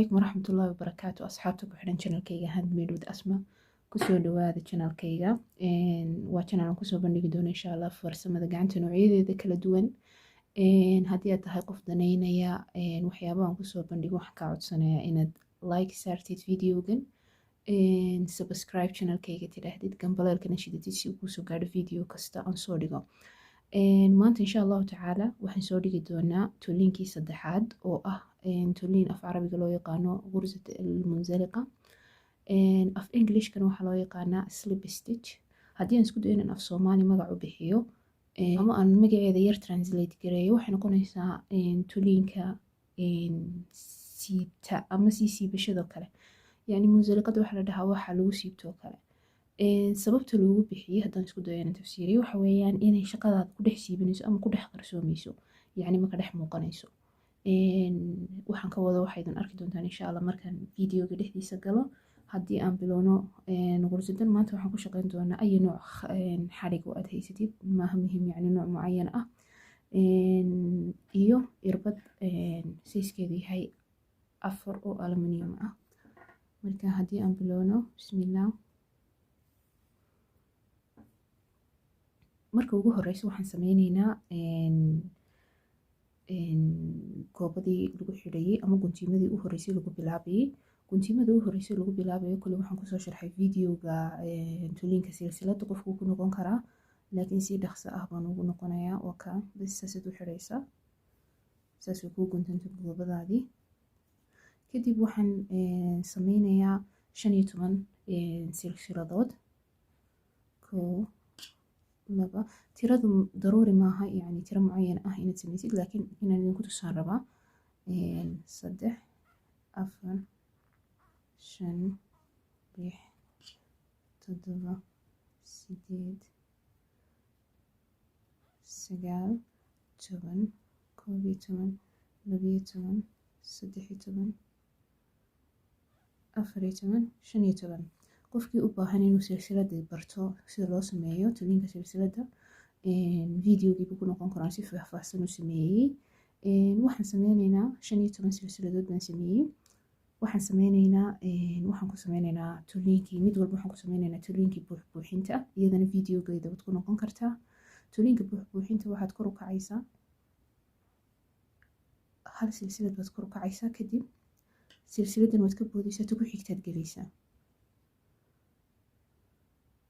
عليكم ورحمة الله وبركاته أصحابتك وحنا channelkayga handmade with asma kusoo dhawaada channelkayga waa channel aan kusoo bandhigi doono insha Allah farsamada gacanta noocyadeeda kala duwan haddii aad tahay qof daneynaya waxyaabaha aan kusoo bandhigo waxaan kaa codsanayaa inaad like saartid videogan subscribe channelkayga tidhaahdid gambaleelkana shidatid si uu kusoo gaadho video kasta aan soo dhigo maanta insha allahu tacaala waxaan soo dhigi doonaa toliinkii saddexaad oo ah toliin af carabiga loo yaqaano gursat almunzaliqa af englishkana waxaa loo yaqaanaa slip stitch haddii aan isku dayo inaan af soomaali magac u bixiyo ama aan magaceeda yar translate gareeyo waxay noqonaysaa toliinka siibta ama sii siibashadoo kale yacni munzaliqada waxaa la dhahaa waxa lagu siibtoo kale sababta loogu bixiyey haddaan isku dayo inaan tafsiiriyo waxa weeyaan inay shaqadaada ku dhex siibanayso ama ku dhex qarsoomayso yacni maka dhex muuqanayso waxaan ka wado waxaydan arki doontaan insha allah markaan videoga dhexdiisa galo haddii aan bilowno gursadan maanta waxaan ku shaqeyn doonaa ay nooc xarig oo aad haysatid maaha muhiim yacni nooc mucayan ah iyo irbad siiskeedu yahay 4 oo aluminium ah marka haddii aan bilowno bismillah marka ugu horeysa waxaan sameyneynaa koobadii lagu xidhayay ama guntiimadii u horeysay lagu bilaabayay guntiimada u horeysay lagu bilaabayo kale waxaan kusoo sharxay videoga toliinka silsilada qofku ku noqon karaa laakiin si dhaqso ah baan ugu noqonayaa waa ka bas saasaad u xidhaysaa saas way kuu guntanta koobadaadii kadib waxaan sameynayaa 15 silsiladood laba tiradu daruuri maaha yani tiro mucayan ah inaad sameysid laakiin inaan idinku tusaan rabaa 3 4 5 6 7 8 9 10 11 12 13 14 15 qofkii u baahan inuu silsilada barto sida loo sameeyo toliinka silsilada videogiiba ku noqon karaan si faahfaahsan u sameeyey waxaan sameyneynaa 15 silsiladood baan sameeyey waxaan ku sameyneynaa toliinkii mid walba waxaan ku sameyneynaa toliinkii buuxbuuxinta iyadana videogeeda waad ku noqon kartaa toliinka buuxbuuxinta waxaad kor u kacaysaa hal silsilad baad kor u kacaysaa kadib silsiladan waad ka boodaysaa ta ku xigtaad gelaysaa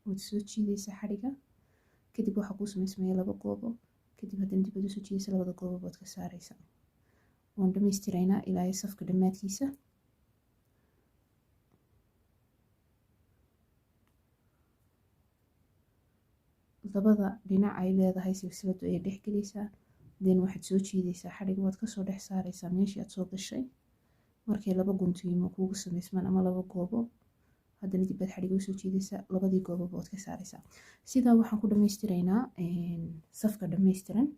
waad soo jiidaysaa xadhiga kadib waxaa kuu sameysmaya 2 goobo kadib haddana dib aad usoo jiidaysa 2 goobo baad ka saaraysaa waan dhammaystiraynaa ilaa safka dhammaadkiisa labada dhinac ay leedahay silsiladu ay dhex gelaysaa then waxaad soo jiidaysaa xadhiga waad kasoo dhex saaraysaa meeshii aad soo gashay markay 2 guntiimo kuugu sameysmaan ama 2 goobo haddana dib aad xadhiga usoo jiidaysaa 2dii gooboba waad ka saaraysaa sidaa waxaan ku dhammaystiraynaa safka dhammaystiran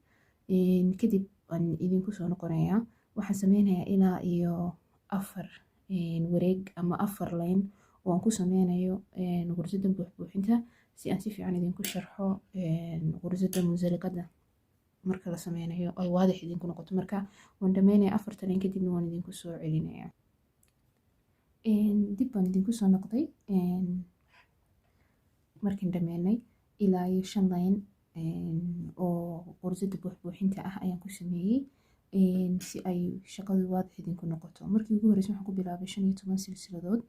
kadib aan idinku soo noqonayaa waxaan sameynayaa ilaa iyo 4 wareeg ama 4 line oo aan ku sameynayo gursada buuxbuuxinta si aan si fiican idinku sharxo gursada munzaliqada marka la sameynayo ay waadix idinku noqoto marka waan dhameynayaa 4 line kadibna waan idinku soo celinayaa dib baan idinku soo noqday markaan dhameynay ilaa iyo 5 line oo gursada buuxbuuxinta ah ayaan ku sameeyey si ay shaqadu waadix idinku noqoto markii ugu horreysay waxaan ku bilaabay 15 silsiladood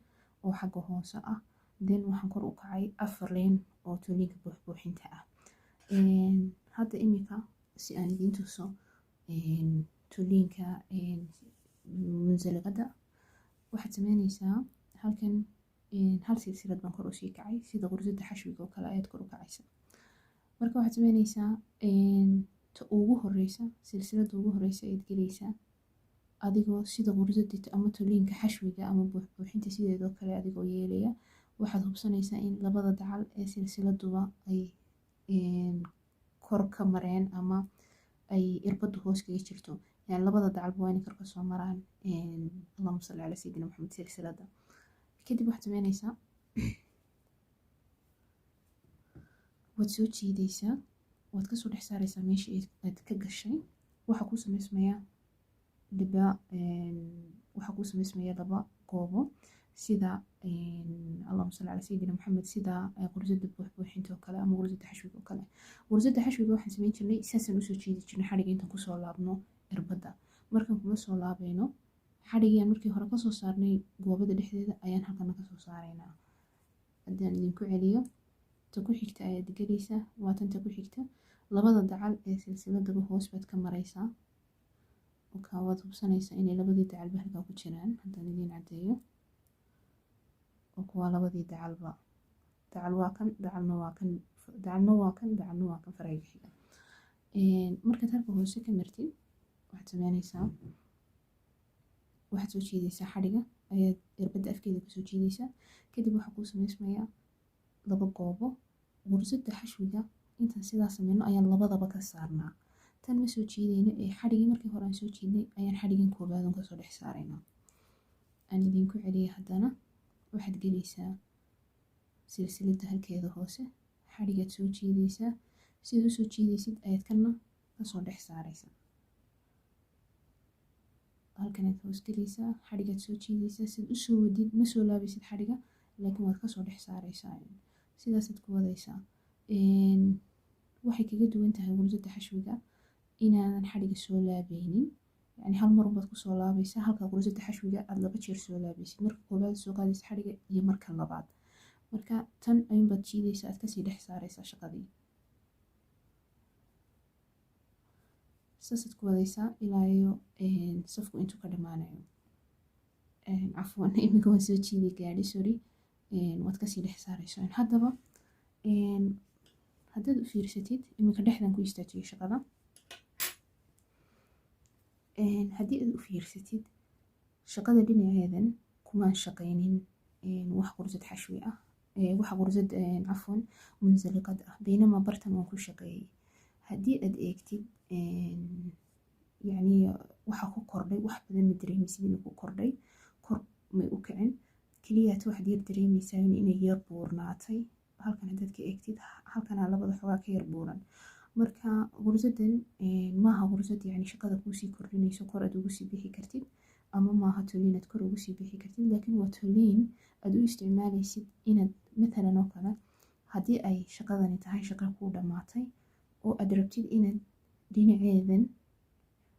oo xagga hoose ah then waxaan kor u kacay 4 line oo toliinka buuxbuuxinta ah hadda imika si aan idin tuso toliinka munzaliqada waxaad sameynaysaa halkan hal silsilad baan kor usii kacay sida gursada xashwiga oo kale ayaad kor u kacaysa marka waxaad sameynaysaa ta ugu horeysa silsilada ugu horeysa ayaad gelaysaa adigoo sida gursada ama toliinka xashwiga ama buuxbuuxinta sideedoo kale adigoo yeelaya waxaad hubsanaysaa in labada dacal ee silsiladuba ay kor ka mareen ama ay irbadu hoos kaga jirto يعني labada dacalba waa inay kor ka soo maraan allahumma salli ala sayyidina maxamed silsilada kadib waxaad sameynaysaa waad soo jiidaysaa waad kasoo dhex saaraysaa meeshii aad ka gashay waxaa kuu sameysmayaa dhiba waxaa kuu samaysmaya laba goobo sida allahuma salli calaa sayidina maxamed sida qursada buuxbuuxinta oo kale ama qursada xashwiga oo kale. Qursada xashwiga waxaan samayn jirnay saasaan usoo jiidi jirnay xadhiga intaan kusoo laabno irbadda. Markaan kuma soo laabayno xadhigiyaan markii hore kasoo saarnay goobada dhexdeeda ayaan halkana kasoo saaraynaa. haddaan idinku celiyo ta ku xigta ayaad gelaysaa, waa tan ta ku xigta labada dacal ee silsiladaba hoos baad ka maraysaa. waad hubsanaysaa inay labadii dacalba halkaa ku jiraan. haddaan idiin cadeeyo waa labadii dacalba, dacal waa kan, dacalna waa kan, dacalna waa kan, dacalna waa kan farayga xiga. markaad halka hoose ka martid waxaad sameynaysaa, waxaad soo jiidaysaa xadhiga ayaad irbadda afkeeda kasoo jiidaysaa. kadib waxaa kuu samaysmayaa laba goobo. qursada xashwiga intaan sidaa sameyno ayaan labadaba ka saarnaa. tan ma soo jiidayno ee xadhigii markii hore aan soo jiidnay ayaan xadhigan koobaadan kasoo dhex saaraynaa. aan idinku celiya haddana waxaad gelaysaa silsilada halkeeda hoose, xadhigaad soo jiidaysaa, sidaad usoo jiidaysid ayaad kana kasoo dhex saaraysaa. halkanaad hoos gelaysaa, xadhigaad soo jiidaysaa, sidaad usoo wadid ma soo laabaysid xadhiga laakiin waad kasoo dhex saaraysaa. sidaasaad ku wadaysaa. waxay kaga duwan tahay qursada xashwiga inaadan xadhiga soo laabaynin, yani hal mar baad kusoo laabaysaa, halka qursada xashwiga aad laba jeer soo laabaysid. marka koobaad soo qaadaysa xadhiga iyo marka labaad. marka tan ayuunbaad jiidaysaa, aad kasii dhex saaraysaa shaqadii. saasaad ku wadaysaa ilaa iyo safku intuu ka dhamaanayo. cafwan imika waan soo jiidi gaadhi, sorry. waad kasii dhex saaraysaa. haddaba haddaad u fiirsatid imika dhexdan ku istaajiyay shaqada. haddii aad u fiirsatid shaqada dhinaceedan kumaan shaqaynin wax qursad xashwi ah, waxa qursad cafwan munsaliqad ah, baynamaa bartan waan ku shaqeeyay. haddii aad eegtid yani waxa ku kordhay wax badan ma dareemaysid inuu ku kordhay, kor may u kicin, keliyaata waxaad yar dareemaysaa inay yar buurnaatay. halkan haddaad ka eegtid halkanaa labada xoogaa ka yar buuran. marka qursadan maaha qursad yani shaqada kuusii kordhinayso, kor aad ugu sii bixi kartid, ama maaha toliin aad kor ugu sii bixi kartid, laakiin waa toliin aad u isticmaalaysid inaad matalan oo kale haddii ay shaqadani tahay shaqa kuu dhammaatay oo aad rabtid inaad dhinaceedan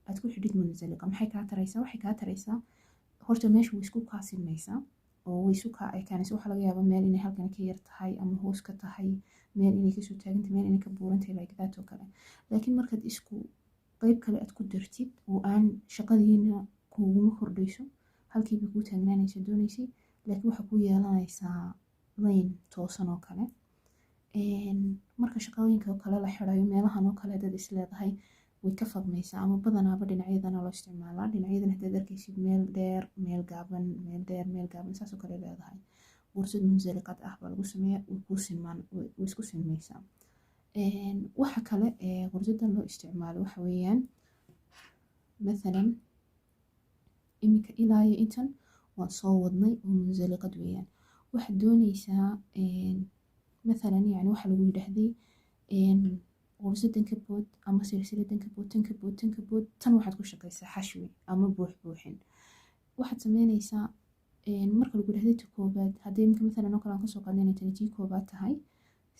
aad ku xidhid munsaliqa, maxay kaa taraysaa? waxay kaa taraysaa horta meesha way isku kaa sinmaysaa oo way isu kaa ekaanaysa. waxaa laga yaabaa meel inay halkan ka yar tahay ama hoos ka tahay, meel inay kasoo taagantahay, meel inay ka buurantahay like that oo kale. laakiin markaad isku qeyb kale aad ku dartid oo aan shaqadiina kuuguma kordhayso, halkiiba kuu taagnaanaysa doonaysay, laakiin waxaa ku yeelanaysaa layn toosan oo kale. marka shaqooyinka oo kale la xirayo meelahan oo kale dad isleedahay way ka fadmaysaa, ama badanaaba dhinacyadana loo isticmaalaa. dhinacyadan haddaad arkaysid meel dheer, meel gaaban, meel dheer, meel gaaban, saasoo kale leedahay. qursad munsaliqad ah baa lagu sameeyaa, way isku sinmaysaa. waxa kale ee qursadan loo isticmaalo waxa weeyaan mathalan imika ilaa iyo intan waan soo wadnay oo munsaliqad weeyaan. waxaad doonaysaa mathalan yani waxa lagu yidhaahday qursadan ka bood ama silsiladan ka bood, tan ka bood, tan ka bood, tan waxaad ku shaqaysaa xashwi ama buuxbuuxin. waxaad sameynaysaa marka lagu yidhahday ta koobaad, haddii imika mathalan oo kale aan kasoo qaadnay inay tani tii koobaad tahay,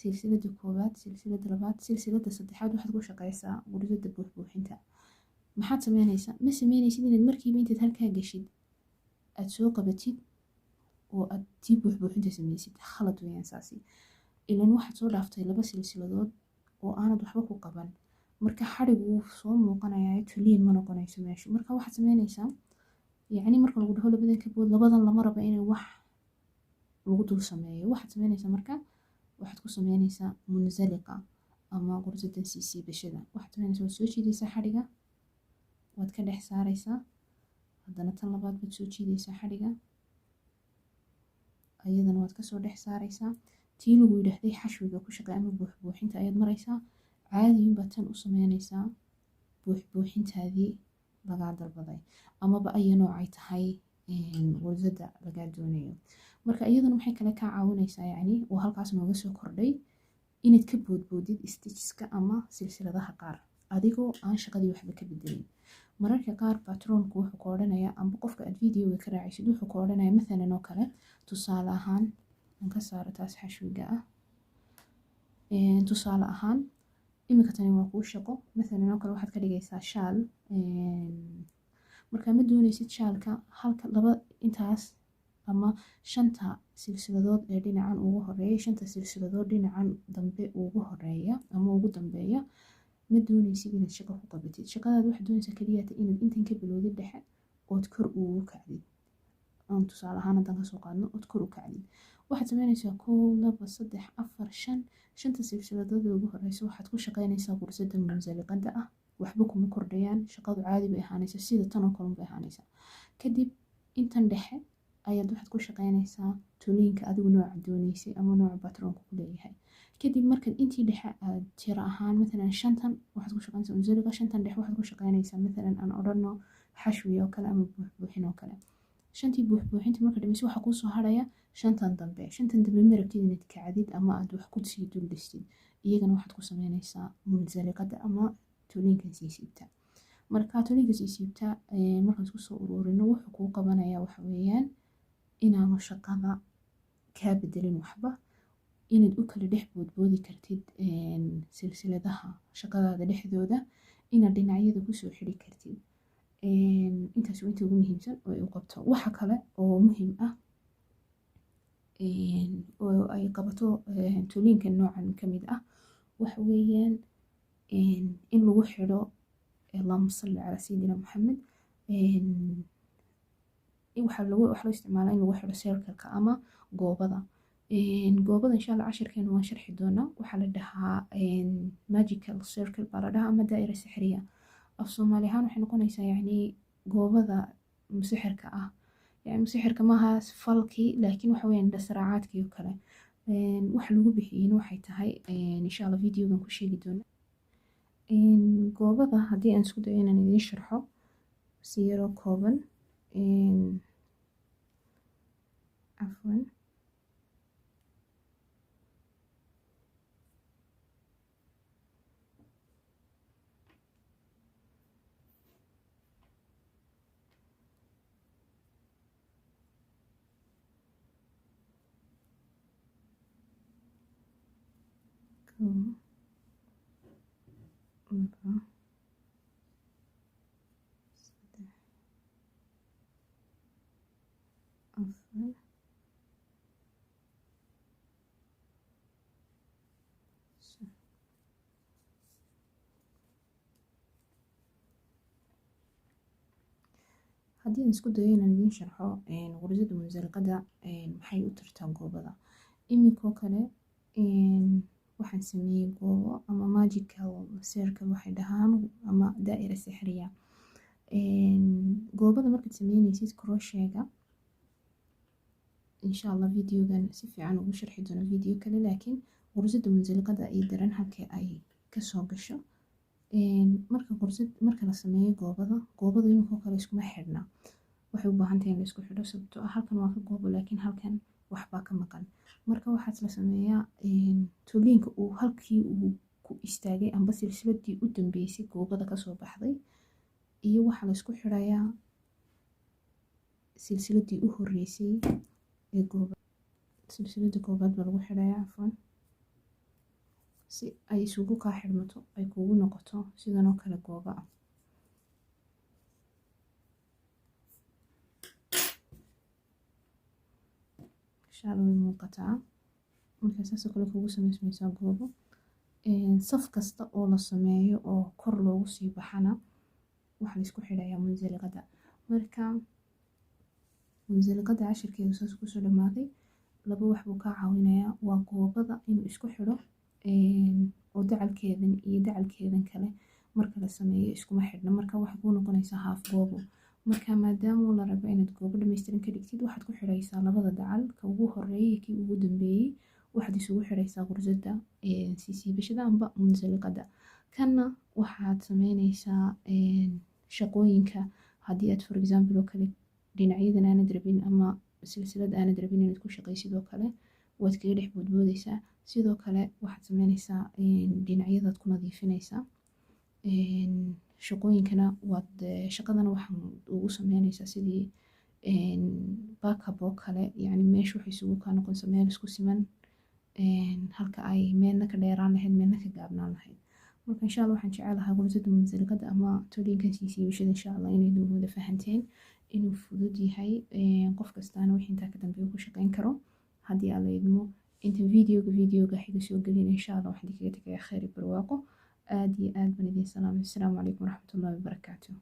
silsilada koobaad, silsilada labaad, silsilada saddexaad waxaad ku shaqaysaa qursada buuxbuuxinta. maxaad sameynaysaa? ma sameynaysid inaad markiiba intaad halkaa gashid aad soo qabatid oo aad tii buuxbuuxinta sameysid. khalad weeyaan saasi. ilan waxaad soo dhaaftay laba silsiladood oo aanad waxba ku qaban, marka xadhigu wuu soo muuqanayaa, toliin ma noqonayso meeshu. marka waxaad sameynaysaa yani marka lagu dhaho labadan ka bood, labadan lama raba inay wax lagu dul sameeyo. waxaad sameynaysaa marka waxaad ku sameynaysaa munsaliqa ama qursadan sii siibashada. waxaad sameynaysaa waad soo jiidaysaa xadhiga, waad ka dhex saaraysaa, haddana tan labaad baad soo jiidaysaa xadhiga, ayadana waad kasoo dhex saaraysaa. tii lagu yidhaahday xashwiga ku shaqey ama buuxbuuxinta ayaad maraysaa. caadiyunbaad tan u sameynaysaa buuxbuuxintaadii lagaa dalbaday, amaba aya noocay tahay qursada lagaa doonayo. marka iyaduna maxay kale kaa caawinaysaa yani oo halkaas nooga soo kordhay inaad ka boodboodid stitcheska ama silsiladaha qaar adigoo aan shaqadii waxba ka bedelin. mararka qaar batroonku wuxuu ku odhanayaa amba qofka aad videoga ka raacaysid wuxuu ku odhanayaa mathalan oo kale tusaale ahaan aan ka saaro taas xashwiga ah tusaale ahaan iminka tani waa kuu shaqo mathalan oo kale waxaad ka dhigaysaa shaal markaa ma doonaysid shaalka halka laba intaas ama 5 silsiladood ee dhinacan ugu horeeya 5 silsiladood dhinacan dambe ugu horeeya ama ugu dambeeya ma doonaysid inaad shaqo ku qabatid shaqadaada waxaad doonaysaa kaliya inaad intan ka bilowdid dhexe ood kor ugu kacdid aan tusaale ahaan haddaan kasoo qaadno ood kor u kacdid waxaad sameynaysaa 1 2 3 4 5 shanta silsiladood ugu horeysa waxaad ku shaqeynaysaa fursada munzaliqada ah waxba kuma kordhayaan shaqadu caadi bay ahaanaysaa sida tan oo kale bay ahaanaysaa kadib intan dhexe ayaad waxaad ku shaqeynaysaa tuuliinka adigu nooca doonaysay ama nooca batroonka ku leeyahay kadib markaad intii dhexe aad tiro ahaan mathalan 5tan waxaad ku shaqeynaysaa munzaliqa 5tan dhexe waxaad ku shaqeynaysaa mathalan aan odhano xashwi oo kale ama buuxbuuxin oo kale shantii buuxbuuxinta marka dhamayso waxaa kuu soo haraya 5tan dambe ma rabtid inaad kacdid ama aad wax ku sii dul dhistid iyagana waxaad ku sameynaysaa munzaliqada ama tuuliinkan sii siibta marka tuuliinka sii siibta markaan isku soo ururino wuxuu kuu qabanayaa waxa weeyaan inaanu shaqada kaa bedelin waxba inaad u kala dhex boodboodi kartid silsiladaha shaqadaada dhexdooda inaad dhinacyada kusoo xiri kartid intaas waa inta ugu muhiimsan oo ay u qabto waxa kale oo muhiim ah oo ay qabato tuuliinka noocan ka mid ah waxa weeyaan in lagu xidho اللهم صل على سيدنا محمد waxaa loo isticmaalaa in lagu xidho circle-ka ama goobada goobada insha Allah cashirkeena waan sharxi doonaa waxaa la dhahaa magical circle baa la dhahaa ama daa'ira sixriya af Soomaali ahaan waxay noqonaysaa yacni goobada sixirka ah yani sixirka maaha falki laakiin waxa weeyaan dhasraacaadkii oo kale waxa lagu bixiyeen waxay tahay insha Allah videogan ku sheegi doonaa goobada haddii aan isku dayo inaan idiin sharxo si yaroo kooban عفوا haddii aan isku dayo inaan idiin sharxo qursada munzaliqada maxay u tartaa goobada iminkoo kale waxaan sameeyey goobo ama magical circle waxay dhahaan ama daa'ira sixriya goobada markaad sameynaysid crochet-ga insha Allah videogan si fiican ugu sharxi doono video kale laakiin qursada munzaliqada ay daran halkii ay kasoo gasho marka la sameeyo goobada iminkoo kale iskuma xidhna waxay u baahan tahay in la isku xidho sababtoo ah halkan waa ka goobo laakiin halkan waxbaa ka maqan marka waxaad la sameeyaa tuuliinka uu halkii uu ku istaagay amba silsiladii u dambeysay goobada kasoo baxday iyo waxaa la isku xidhayaa silsiladii u horeysay ee silsilada koobaad baa lagu xidhayaa cafwan si ay isugu kaa xidhmato ay kugu noqoto sidan oo kale gooba ah inshallah way muuqataa markaa saas oo kale kugu samaysmaysaa goobo saf kasta oo la sameeyo oo kor loogu sii baxana waxaa la isku xidhayaa munzaliqada marka munzaliqada cashirkeedu saas kusoo dhamaaday laba wax buu kaa caawinayaa waa goobada inuu isku xidho oo dacalkeedan iyo dacalkeedan kale marka la sameeyo iskuma xidhna marka waxay kuu noqonaysaa haaf goobo marka maadaama la rabo inaad goobo dhammaystiran ka dhigtid waxaad ku xidhaysaa labada dacal ka ugu horeeyay kii ugu dambeeyey waxaad isugu xidhaysaa qursada siibashada amba munzaliqada kanna waxaad sameynaysaa shaqooyinka haddii aad for example oo kale dhinacyadan aanad rabin ama silsilad aanad rabin inaad ku shaqaysid oo kale waad kaga dhex boodboodaysaa sidoo kale waxaad sameynaysaa dhinacyadaad ku nadiifinaysaa shaqooyinkana waad shaqadana waxaan ugu sameynaysaa sidii backup oo kale, yani meesha waxay isugu kaa noqonaysaa meel isku siman, halka ay meelna ka dheeraan lahayd meelna ka gaabnaan lahayd. marka insha allah waxaan jecelahay qursada mansilkada ama toliinkan siibashada insha allah inay wada fahanteen inuu fudud yahay, qof kastaana wixii intaa ka dambeeya ku shaqeyn karo haddii aan la idmo. inta videoga xiga soo gelin insha allah waxaan idinkaga tagayaa khayr iyo barwaaqo. aad iyo aad baan idin salaamay. assalaamu calaykum waraxmatullaahi wabarakaatuh.